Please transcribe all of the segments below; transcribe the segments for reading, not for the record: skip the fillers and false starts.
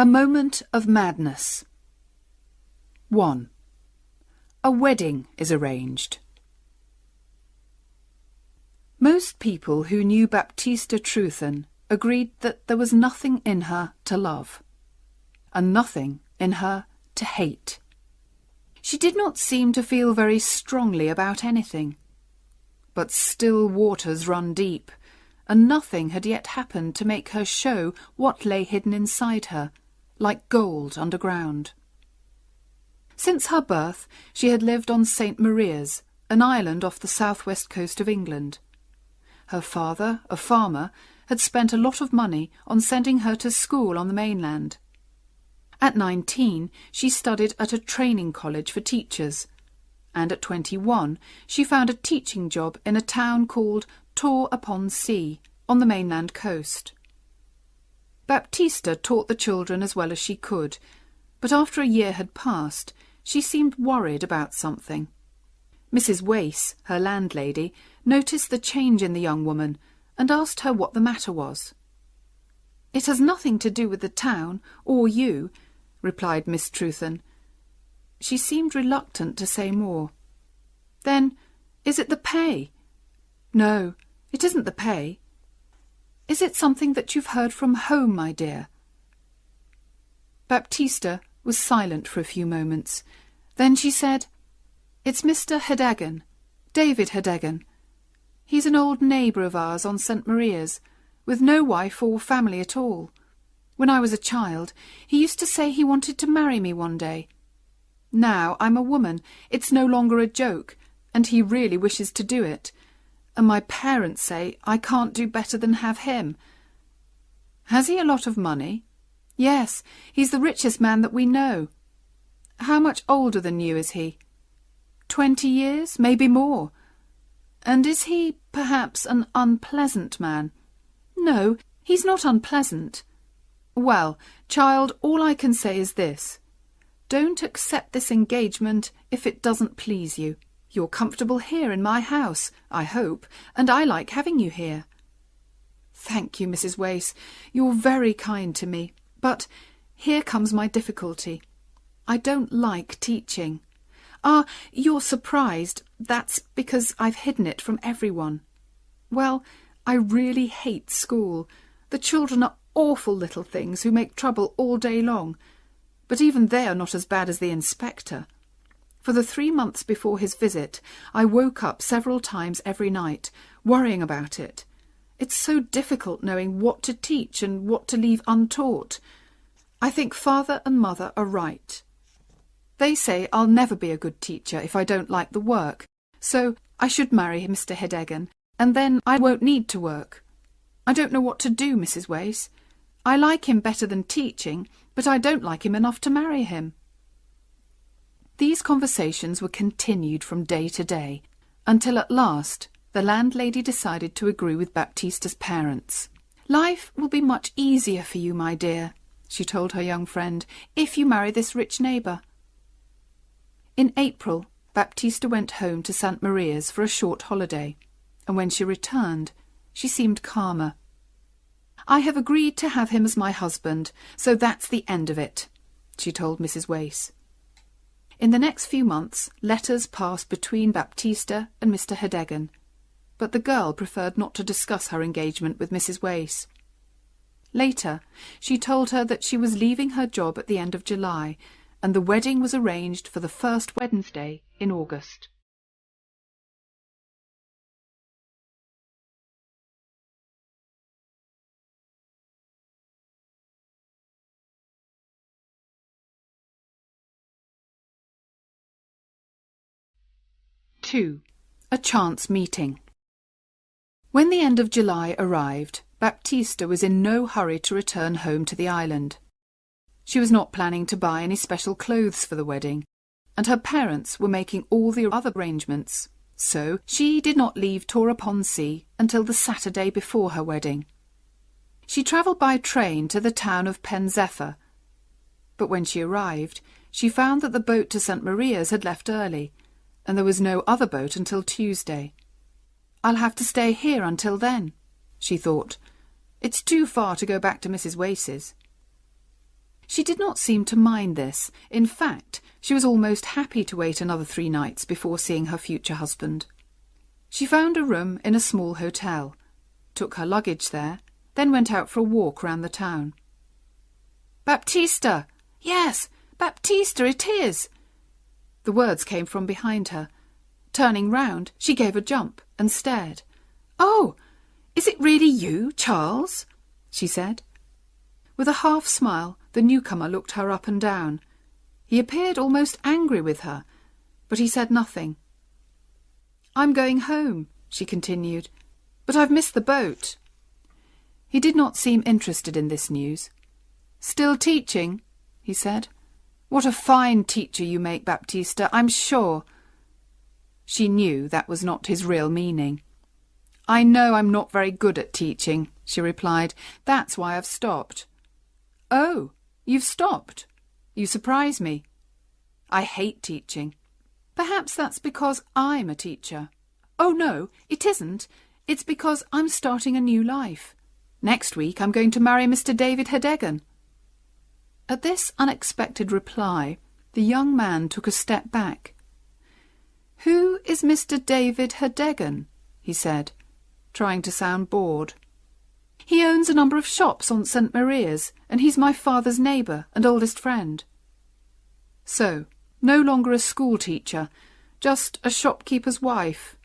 A moment of madness. 1. A wedding is arranged. Most people who knew Baptista Trewthen agreed that there was nothing in her to love, and nothing in her to hate. She did not seem to feel very strongly about anything. But still waters run deep, and nothing had yet happened to make her show what lay hidden inside her, like gold underground. Since her birth, she had lived on St. Maria's, an island off the southwest coast of England. Her father, a farmer, had spent a lot of money on sending her to school on the mainland. At 19, she studied at a training college for teachers, and at 21 she found a teaching job in a town called Tor-upon-Sea, on the mainland coast. Baptista taught the children as well as she could, but after a year had passed, she seemed worried about something. Mrs. Wace, her landlady, noticed the change in the young woman and asked her what the matter was. "It has nothing to do with the town, or you," replied Miss Trewthen. She seemed reluctant to say more. "Then, is it the pay?" "No, it isn't the pay." "Is it something that you've heard from home, my dear?" Baptista was silent for a few moments. Then she said, "It's Mr. Hedegan, David Hedegan. He's an old neighbour of ours on St. Maria's, with no wife or family at all. When I was a child, he used to say he wanted to marry me one day. Now I'm a woman, it's no longer a joke, and he really wishes to do it. And my parents say I can't do better than have him." "Has he a lot of money?" "Yes, he's the richest man that we know." "How much older than you is he?" 20 years, maybe more." "And is he, perhaps, an unpleasant man?" "No, he's not unpleasant." "Well, child, all I can say is this. Don't accept this engagement if it doesn't please you. You're comfortable here in my house, I hope, and I like having you here." "Thank you, Mrs. Wace. You're very kind to me. But here comes my difficulty. I don't like teaching." "Ah, you're surprised. That's because I've hidden it from everyone." "Well, I really hate school. The children are awful little things who make trouble all day long. But even they are not as bad as the inspector. For the 3 months before his visit, I woke up several times every night, worrying about it. It's so difficult knowing what to teach and what to leave untaught. I think Father and Mother are right. They say I'll never be a good teacher if I don't like the work, so I should marry Mr. Hedegan, and then I won't need to work. I don't know what to do, Mrs. Wace. I like him better than teaching, but I don't like him enough to marry him." These conversations were continued from day to day, until at last the landlady decided to agree with Baptista's parents. "Life will be much easier for you, my dear," she told her young friend, "if you marry this rich neighbour." In April, Baptista went home to St. Maria's for a short holiday, and when she returned, she seemed calmer. "I have agreed to have him as my husband, so that's the end of it," she told Mrs. Wace. In the next few months, letters passed between Baptista and Mr. Hedegan, but the girl preferred not to discuss her engagement with Mrs. Wace. Later, she told her that she was leaving her job at the end of July, and the wedding was arranged for the first Wednesday in August. (2) A chance meeting. When the end of July arrived, Baptista was in no hurry to return home to the island. She was not planning to buy any special clothes for the wedding, and her parents were making all the other arrangements, so she did not leave Tor-upon-Sea until the Saturday before her wedding. She travelled by train to the town of Pen-zephyr, but when she arrived, she found that the boat to St. Maria's had left early, and there was no other boat until Tuesday. "I'll have to stay here until then," she thought. "It's too far to go back to Mrs. Wace's." She did not seem to mind this. In fact, she was almost happy to wait another 3 nights before seeing her future husband. She found a room in a small hotel, took her luggage there, then went out for a walk round the town. "Baptista! Yes, Baptista, it is!" The words came from behind her. Turning round, she gave a jump and stared. "Oh, is it really you, Charles?" she said. With a half smile, the newcomer looked her up and down. He appeared almost angry with her, but he said nothing. "I'm going home," she continued, "but I've missed the boat." He did not seem interested in this news. "Still teaching?" he said. "What a fine teacher you make, Baptista, I'm sure." She knew that was not his real meaning. "I know I'm not very good at teaching," she replied. "That's why I've stopped." "Oh, you've stopped? You surprise me. I hate teaching." "Perhaps that's because I'm a teacher." "Oh, no, it isn't. It's because I'm starting a new life. Next week I'm going to marry Mr. David Hedegan." At this unexpected reply, the young man took a step back. "Who is Mr. David Hedegan?" he said, trying to sound bored. "He owns a number of shops on St. Maria's, and he's my father's neighbour and oldest friend." "So, no longer a school teacher, just a shopkeeper's wife.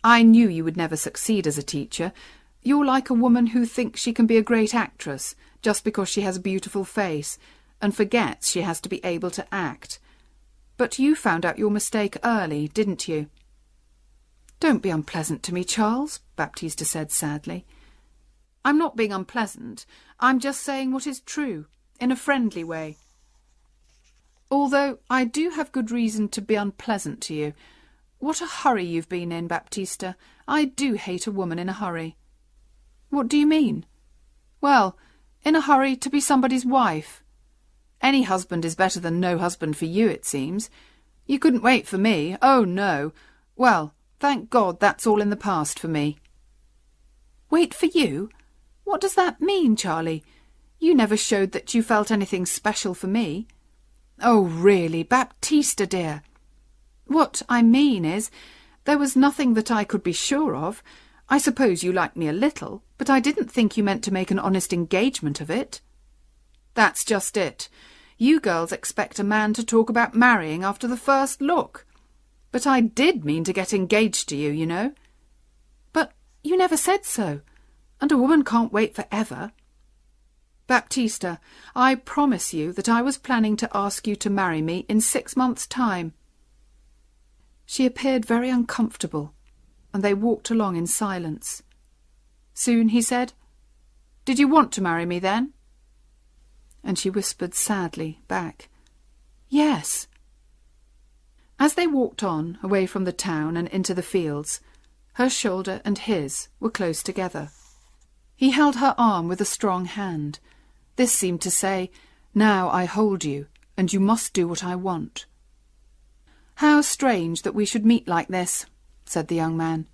I knew you would never succeed as a teacher. You're like a woman who thinks she can be a great actress just because she has a beautiful face, and forgets she has to be able to act. But you found out your mistake early, didn't you?" "Don't be unpleasant to me, Charles," Baptista said sadly. "I'm not being unpleasant. I'm just saying what is true, in a friendly way. Although I do have good reason to be unpleasant to you. What a hurry you've been in, Baptista. I do hate a woman in a hurry." "What do you mean?" "Well, in a hurry to be somebody's wife. Any husband is better than no husband for you, it seems. You couldn't wait for me. Oh, no. Well, thank God that's all in the past for me." "Wait for you? What does that mean, Charlie? You never showed that you felt anything special for me." "Oh, really, Baptista, dear." "What I mean is, there was nothing that I could be sure of. I suppose you liked me a little, but I didn't think you meant to make an honest engagement of it." "That's just it. You girls expect a man to talk about marrying after the first look. But I did mean to get engaged to you, you know." "But you never said so, and a woman can't wait for ever." "Baptista, I promise you that I was planning to ask you to marry me in 6 months' time." She appeared very uncomfortable, and they walked along in silence. Soon he said, "Did you want to marry me then?" And she whispered sadly back, "Yes." As they walked on, away from the town and into the fields, her shoulder and his were close together. He held her arm with a strong hand. This seemed to say, "Now I hold you, and you must do what I want." "How strange that we should meet like this," said the young man.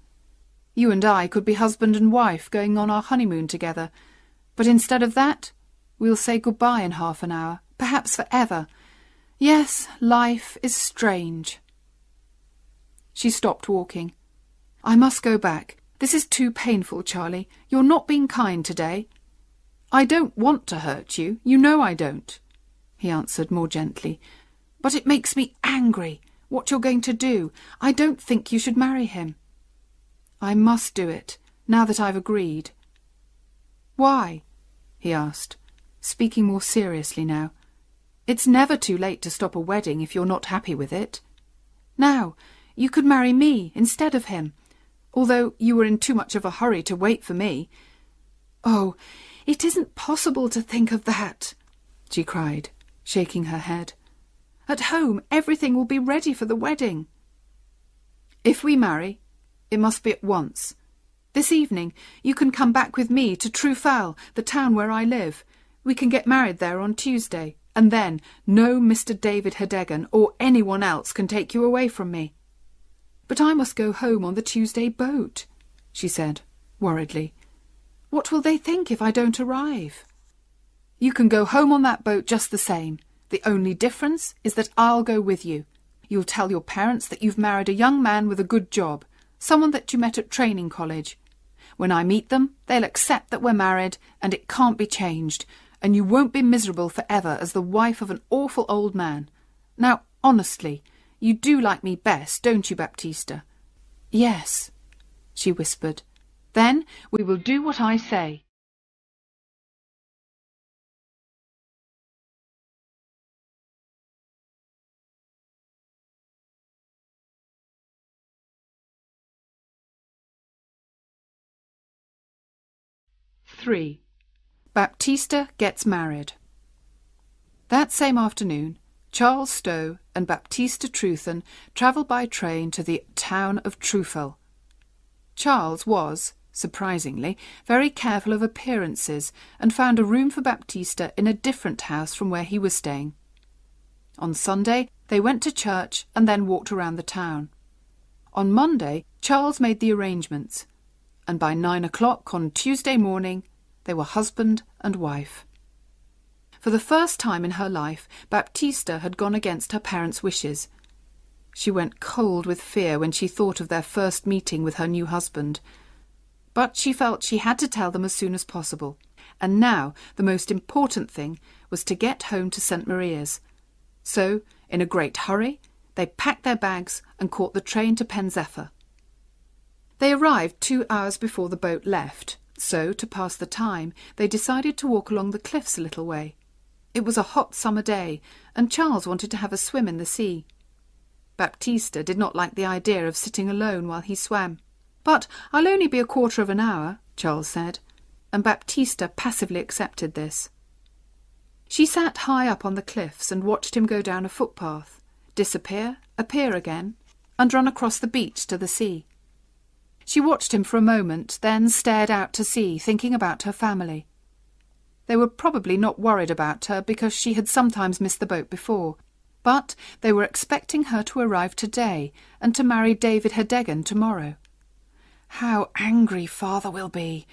"You and I could be husband and wife going on our honeymoon together, but instead of that, we'll say goodbye in half an hour, perhaps for ever. Yes, life is strange." She stopped walking. "I must go back. This is too painful, Charlie. You're not being kind today." "I don't want to hurt you. You know I don't," he answered more gently. "But it makes me angry, what you're going to do. I don't think you should marry him." "I must do it, now that I've agreed." "Why?" he asked, speaking more seriously now. "It's never too late to stop a wedding if you're not happy with it. Now, you could marry me instead of him, although you were in too much of a hurry to wait for me." "Oh, it isn't possible to think of that," she cried, shaking her head. "At home, everything will be ready for the wedding." "If we marry, it must be at once. This evening, you can come back with me to Trufal, the town where I live. We can get married there on Tuesday, and then no Mr. David Hedegan or anyone else can take you away from me." "But I must go home on the Tuesday boat," she said, worriedly. "What will they think if I don't arrive?" You can go home on that boat just the same. The only difference is that I'll go with you. You'll tell your parents that you've married a young man with a good job, someone that you met at training college. When I meet them, they'll accept that we're married and it can't be changed, and you won't be miserable forever as the wife of an awful old man. Now, honestly, you do like me best, don't you, Baptista?" "Yes," she whispered. "Then we will do what I say." (3) Baptista gets married. That same afternoon, Charles Stowe and Baptista Trewthen travelled by train to the town of Trufel. Charles was, surprisingly, very careful of appearances and found a room for Baptista in a different house from where he was staying. On Sunday, they went to church and then walked around the town. On Monday, Charles made the arrangements, and by 9 o'clock on Tuesday morning, they were husband and wife. For the first time in her life, Baptista had gone against her parents' wishes. She went cold with fear when she thought of their first meeting with her new husband. But she felt she had to tell them as soon as possible, and now the most important thing was to get home to St. Maria's. So, in a great hurry, they packed their bags and caught the train to Pen Zephyr. They arrived 2 hours before the boat left, so, to pass the time, they decided to walk along the cliffs a little way. It was a hot summer day, and Charles wanted to have a swim in the sea. Baptista did not like the idea of sitting alone while he swam. "But I'll only be a quarter of an hour," Charles said, and Baptista passively accepted this. She sat high up on the cliffs and watched him go down a footpath, disappear, appear again, and run across the beach to the sea. She watched him for a moment, then stared out to sea, thinking about her family. They were probably not worried about her because she had sometimes missed the boat before, but they were expecting her to arrive today and to marry David Hedegan tomorrow. "How angry Father will be,"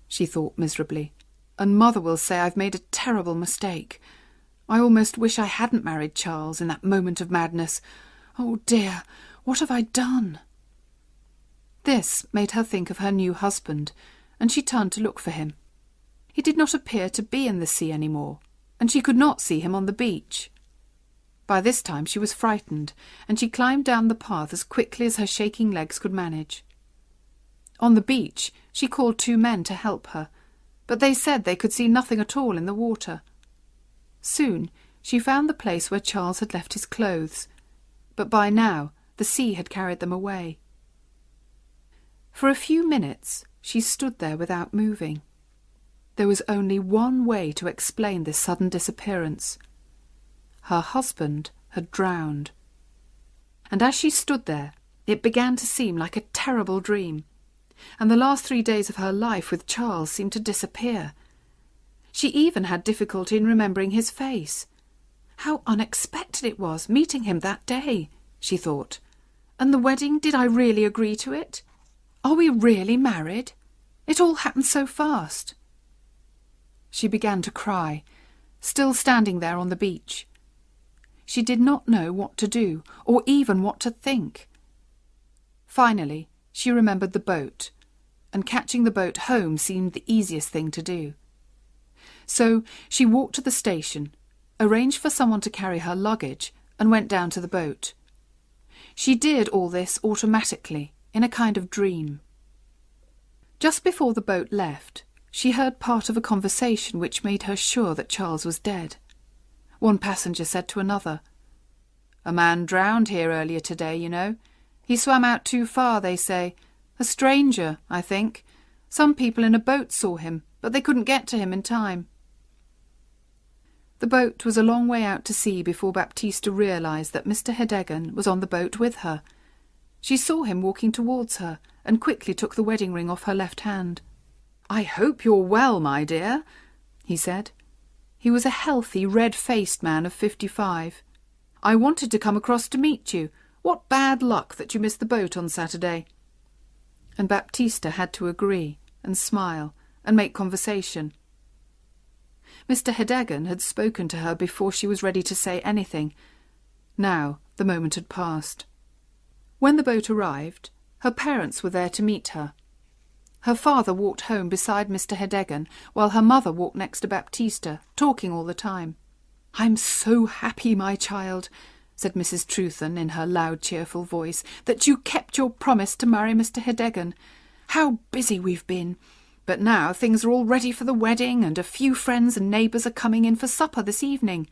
she thought miserably, "and Mother will say I've made a terrible mistake. I almost wish I hadn't married Charles in that moment of madness. Oh dear, what have I done?" This made her think of her new husband, and she turned to look for him. He did not appear to be in the sea any more, and she could not see him on the beach. By this time she was frightened, and she climbed down the path as quickly as her shaking legs could manage. On the beach she called 2 men to help her, but they said they could see nothing at all in the water. Soon she found the place where Charles had left his clothes, but by now the sea had carried them away. For a few minutes she stood there without moving. There was only one way to explain this sudden disappearance. Her husband had drowned. And as she stood there, it began to seem like a terrible dream, and the last 3 days of her life with Charles seemed to disappear. She even had difficulty in remembering his face. How unexpected it was, meeting him that day, she thought. And the wedding, did I really agree to it? Are we really married? It all happened so fast. She began to cry, still standing there on the beach. She did not know what to do, or even what to think. Finally, she remembered the boat, and catching the boat home seemed the easiest thing to do. So she walked to the station, arranged for someone to carry her luggage, and went down to the boat. She did all this automatically, in a kind of dream. Just before the boat left, she heard part of a conversation which made her sure that Charles was dead. One passenger said to another, "A man drowned here earlier today, you know. He swam out too far, they say. A stranger, I think. Some people in a boat saw him, but they couldn't get to him in time." The boat was a long way out to sea before Baptista realised that Mr. Hedegan was on the boat with her. She saw him walking towards her and quickly took the wedding ring off her left hand. "I hope you're well, my dear," he said. He was a healthy, red-faced man of 55. "I wanted to come across to meet you. What bad luck that you missed the boat on Saturday." And Baptista had to agree and smile and make conversation. Mr. Hedegan had spoken to her before she was ready to say anything. Now the moment had passed. When the boat arrived, her parents were there to meet her. Her father walked home beside Mr. Hedegan, while her mother walked next to Baptista, talking all the time. "I'm so happy, my child," said Mrs. Trewthen in her loud, cheerful voice, "that you kept your promise to marry Mr. Hedegan. How busy we've been! But now things are all ready for the wedding, and a few friends and neighbours are coming in for supper this evening."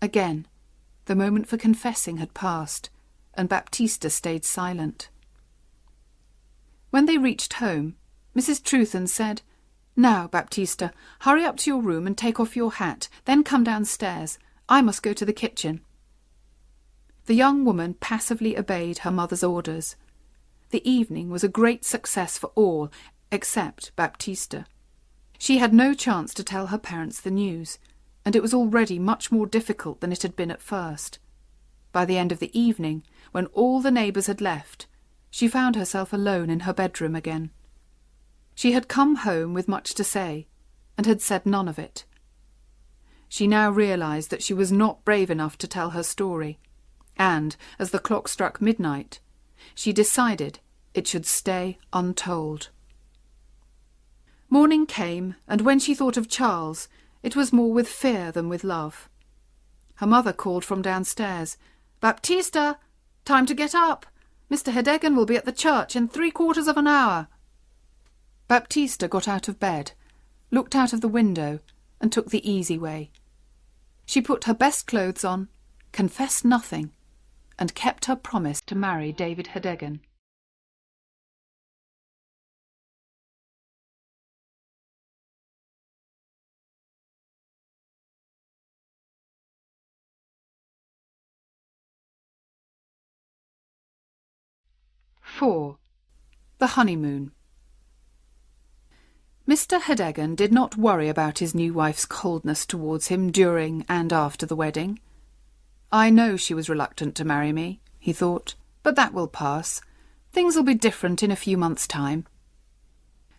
Again, the moment for confessing had passed, and Baptista stayed silent. When they reached home, Mrs. Trewthen said, "Now, Baptista, hurry up to your room and take off your hat, then come downstairs. I must go to the kitchen." The young woman passively obeyed her mother's orders. The evening was a great success for all, except Baptista. She had no chance to tell her parents the news, and it was already much more difficult than it had been at first. By the end of the evening, when all the neighbours had left, she found herself alone in her bedroom again. She had come home with much to say, and had said none of it. She now realised that she was not brave enough to tell her story, and, as the clock struck midnight, she decided it should stay untold. Morning came, and when she thought of Charles, it was more with fear than with love. Her mother called from downstairs, "Baptista, time to get up. Mr. Hedegan will be at the church in 3/4 of an hour." Baptista got out of bed, looked out of the window, and took the easy way. She put her best clothes on, confessed nothing, and kept her promise to marry David Hedegan. "4. The honeymoon. Mr. Hedegan did not worry about his new wife's coldness towards him during and after the wedding. "I know she was reluctant to marry me," he thought, "but that will pass. Things will be different in a few months' time."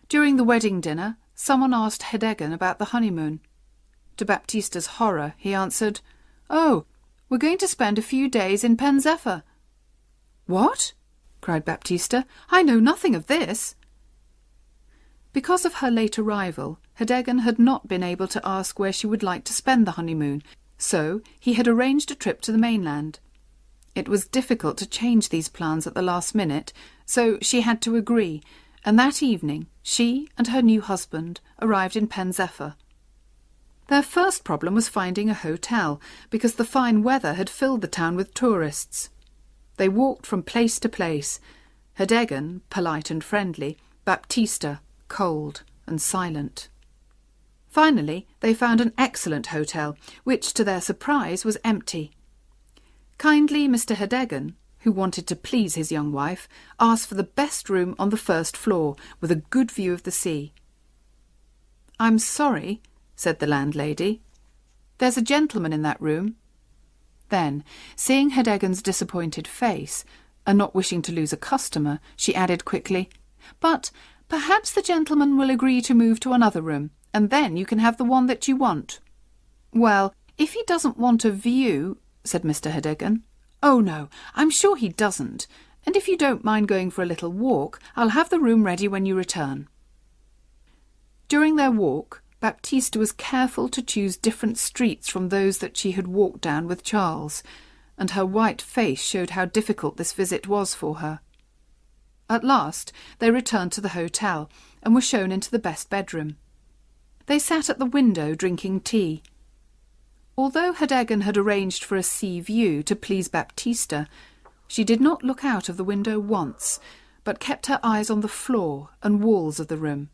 During the wedding dinner, someone asked Hedegan about the honeymoon. To Baptista's horror, he answered, "Oh, we're going to spend a few days in Pen Zephyr." "What?" cried Baptista. "I know nothing of this." Because of her late arrival, Hedegan had not been able to ask where she would like to spend the honeymoon, so he had arranged a trip to the mainland. It was difficult to change these plans at the last minute, so she had to agree, and that evening she and her new husband arrived in Pen Zephyr. Their first problem was finding a hotel, because the fine weather had filled the town with tourists. They walked from place to place, Hedegan polite and friendly, Baptista cold and silent. Finally, they found an excellent hotel, which, to their surprise, was empty. Kindly Mr. Hedegan, who wanted to please his young wife, asked for the best room on the first floor, with a good view of the sea. "I'm sorry," said the landlady. "There's a gentleman in that room." Then, seeing Hedegan's disappointed face, and not wishing to lose a customer, she added quickly, "But perhaps the gentleman will agree to move to another room, and then you can have the one that you want." "Well, if he doesn't want a view," said Mr. Hedegan. "Oh, no, I'm sure he doesn't, and if you don't mind going for a little walk, I'll have the room ready when you return." During their walk, Baptista was careful to choose different streets from those that she had walked down with Charles, and her white face showed how difficult this visit was for her. At last they returned to the hotel, and were shown into the best bedroom. They sat at the window drinking tea. Although Hedegan had arranged for a sea view to please Baptista, she did not look out of the window once, but kept her eyes on the floor and walls of the room.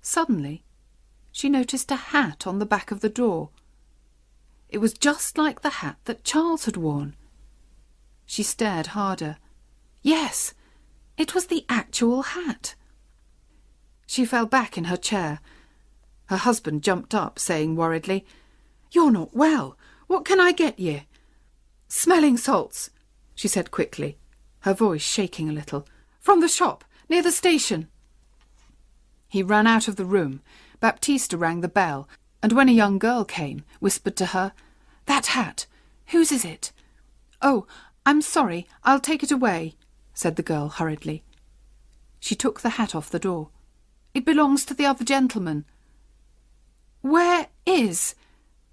Suddenly, she noticed a hat on the back of the door. It was just like the hat that Charles had worn. She stared harder. Yes, it was the actual hat. She fell back in her chair. Her husband jumped up, saying worriedly, "You're not well. What can I get ye?" "Smelling salts," she said quickly, her voice shaking a little. "From the shop, near the station." He ran out of the room, Baptista rang the bell, and when a young girl came, whispered to her, "That hat! Whose is it?" "Oh, I'm sorry, I'll take it away," said the girl hurriedly. She took the hat off the door. "It belongs to the other gentleman." "Where is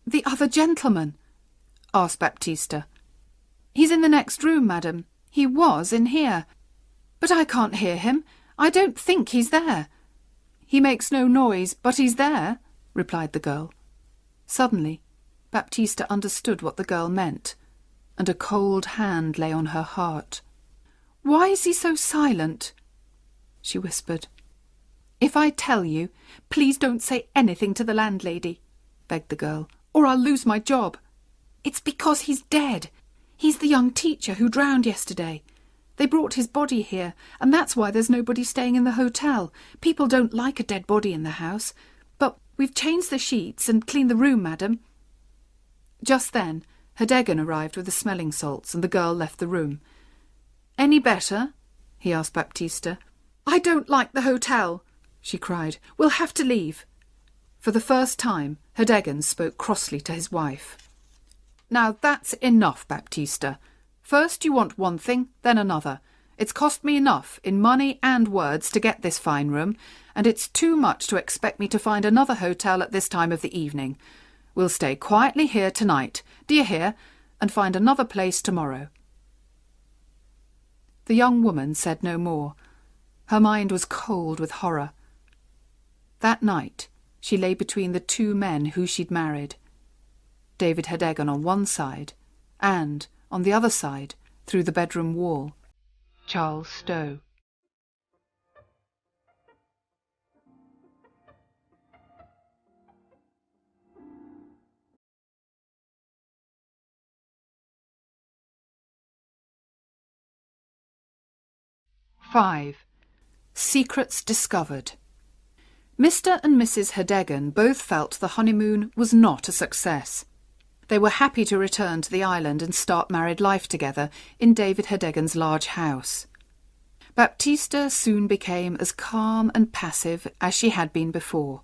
the other gentleman?" asked Baptista. "He's in the next room, madam. He was in here. But I can't hear him. I don't think he's there." "He makes no noise, but he's there," replied the girl. Suddenly, Baptista understood what the girl meant, and a cold hand lay on her heart. "Why is he so silent?" she whispered. "If I tell you, please don't say anything to the landlady," begged the girl, "or I'll lose my job. It's because he's dead. He's the young teacher who drowned yesterday. They brought his body here, and that's why there's nobody staying in the hotel. People don't like a dead body in the house. But we've changed the sheets and cleaned the room, madam." Just then, Hedegan arrived with the smelling salts, and the girl left the room. "Any better?" he asked Baptista. "I don't like the hotel," she cried. "We'll have to leave." For the first time, Hedegan spoke crossly to his wife. "Now that's enough, Baptista. First you want one thing, then another. It's cost me enough in money and words to get this fine room, and it's too much to expect me to find another hotel at this time of the evening. We'll stay quietly here tonight, do you hear, and find another place tomorrow." The young woman said no more. Her mind was cold with horror. That night she lay between the two men who she'd married. David Hedegan on one side, and, on the other side, through the bedroom wall, Charles Stow. "5. Secrets discovered. Mr. and Mrs. Hedegan both felt the honeymoon was not a success. They were happy to return to the island and start married life together in David Hedegan's large house. Baptista soon became as calm and passive as she had been before.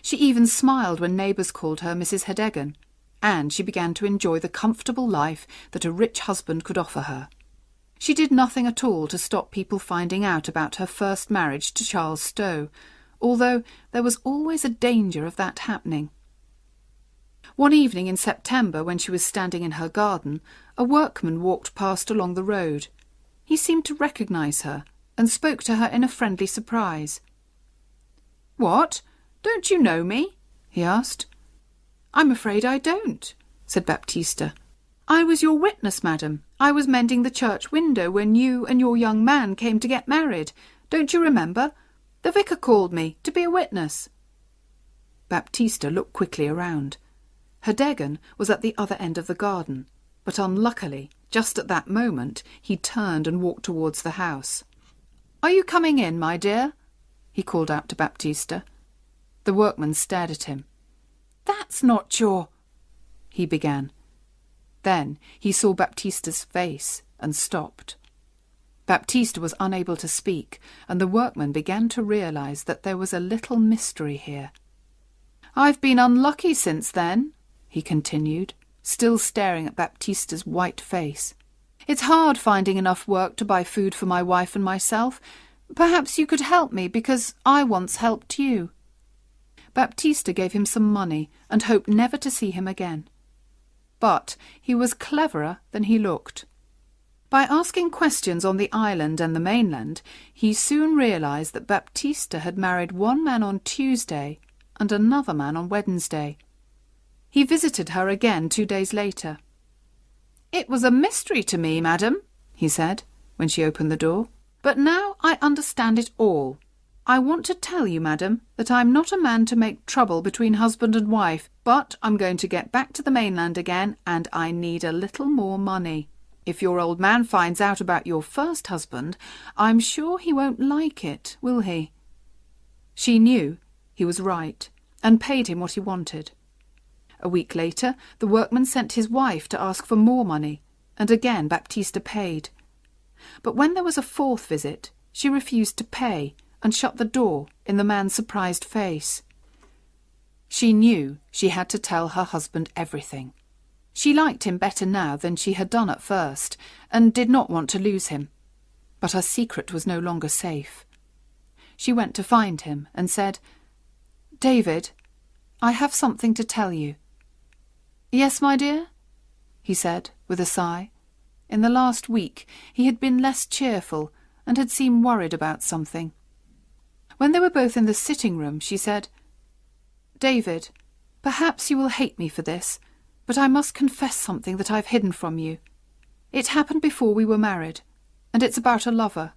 She even smiled when neighbours called her Mrs. Hedegan, and she began to enjoy the comfortable life that a rich husband could offer her. She did nothing at all to stop people finding out about her first marriage to Charles Stow, although there was always a danger of that happening. One evening in September, when she was standing in her garden, a workman walked past along the road. He seemed to recognise her, and spoke to her in a friendly surprise. "What? Don't you know me?" he asked. "I'm afraid I don't," said Baptista. "I was your witness, madam. I was mending the church window when you and your young man came to get married. Don't you remember? The vicar called me to be a witness." Baptista looked quickly around. Hedegan was at the other end of the garden, but unluckily, just at that moment, he turned and walked towards the house. "Are you coming in, my dear?" he called out to Baptista. The workman stared at him. "That's not your—" he began. Then he saw Baptista's face and stopped. Baptista was unable to speak, and the workman began to realise that there was a little mystery here. "I've been unlucky since then," he continued, still staring at Baptista's white face. "It's hard finding enough work to buy food for my wife and myself. Perhaps you could help me, because I once helped you." Baptista gave him some money and hoped never to see him again. But he was cleverer than he looked. By asking questions on the island and the mainland, he soon realised that Baptista had married one man on Tuesday and another man on Wednesday. He visited her again 2 days later. "It was a mystery to me, madam," he said, when she opened the door, "but now I understand it all. I want to tell you, madam, that I'm not a man to make trouble between husband and wife, but I'm going to get back to the mainland again, and I need a little more money. If your old man finds out about your first husband, I'm sure he won't like it, will he?" She knew he was right, and paid him what he wanted. A week later, the workman sent his wife to ask for more money, and again Baptista paid. But when there was a fourth visit, she refused to pay, and shut the door in the man's surprised face. She knew she had to tell her husband everything. She liked him better now than she had done at first, and did not want to lose him. But her secret was no longer safe. She went to find him and said, "David, I have something to tell you." "Yes, my dear?" he said with a sigh. In the last week he had been less cheerful and had seemed worried about something. When they were both in the sitting room, she said, "David, perhaps you will hate me for this, but I must confess something that I've hidden from you. It happened before we were married, and it's about a lover."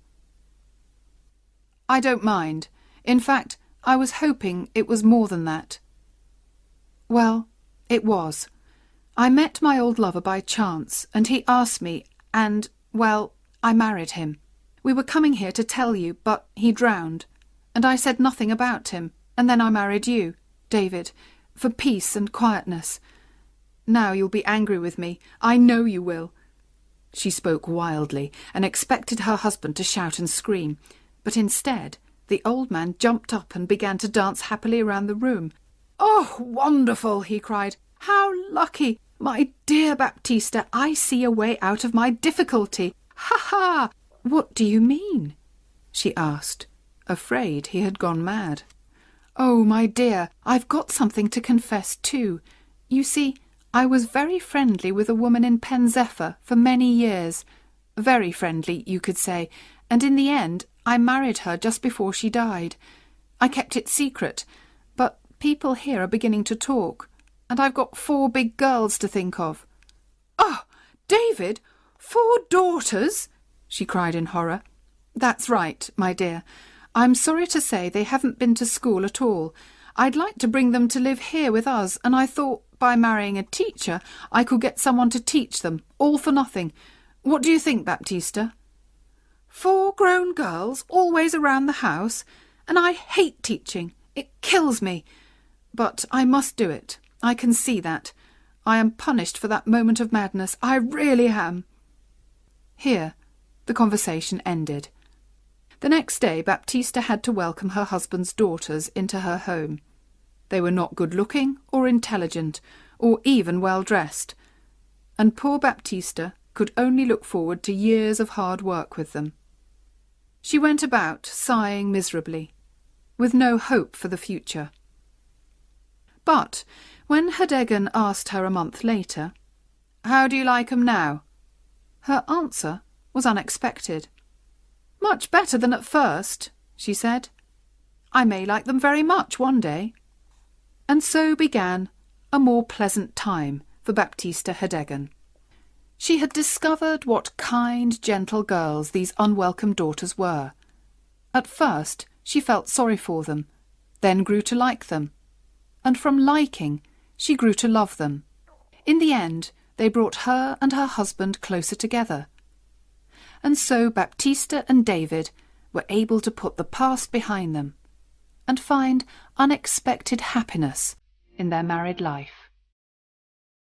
"I don't mind. In fact, I was hoping it was more than that." "Well, it was. I met my old lover by chance, and he asked me, and, well, I married him. We were coming here to tell you, but he drowned, and I said nothing about him, and then I married you, David, for peace and quietness. Now you'll be angry with me. I know you will." She spoke wildly and expected her husband to shout and scream, but instead the old man jumped up and began to dance happily around the room. "Oh, wonderful!" he cried. "How lucky! My dear Baptista, I see a way out of my difficulty. Ha ha!" "What do you mean?" she asked, afraid he had gone mad. "Oh, my dear, I've got something to confess too. You see, I was very friendly with a woman in Pen Zephyr for many years. Very friendly, you could say, and in the end I married her just before she died. I kept it secret, but people here are beginning to talk, and I've got 4 big girls to think of." "Oh, David, 4 daughters!" she cried in horror. "That's right, my dear. I'm sorry to say they haven't been to school at all. I'd like to bring them to live here with us, and I thought by marrying a teacher I could get someone to teach them, all for nothing. What do you think, Baptista?" 4 grown girls always around the house, and I hate teaching. It kills me. But I must do it. I can see that. I am punished for that moment of madness. I really am." Here the conversation ended. The next day Baptista had to welcome her husband's daughters into her home. They were not good-looking or intelligent or even well-dressed, and poor Baptista could only look forward to years of hard work with them. She went about sighing miserably, with no hope for the future. But when Herdegen asked her a month later, "How do you like 'em now?" her answer was unexpected. "Much better than at first," she said. "I may like them very much one day." And so began a more pleasant time for Baptista Herdegen. She had discovered what kind, gentle girls these unwelcome daughters were. At first she felt sorry for them, then grew to like them, and from liking she grew to love them. In the end they brought her and her husband closer together. And so Baptista and David were able to put the past behind them and find unexpected happiness in their married life.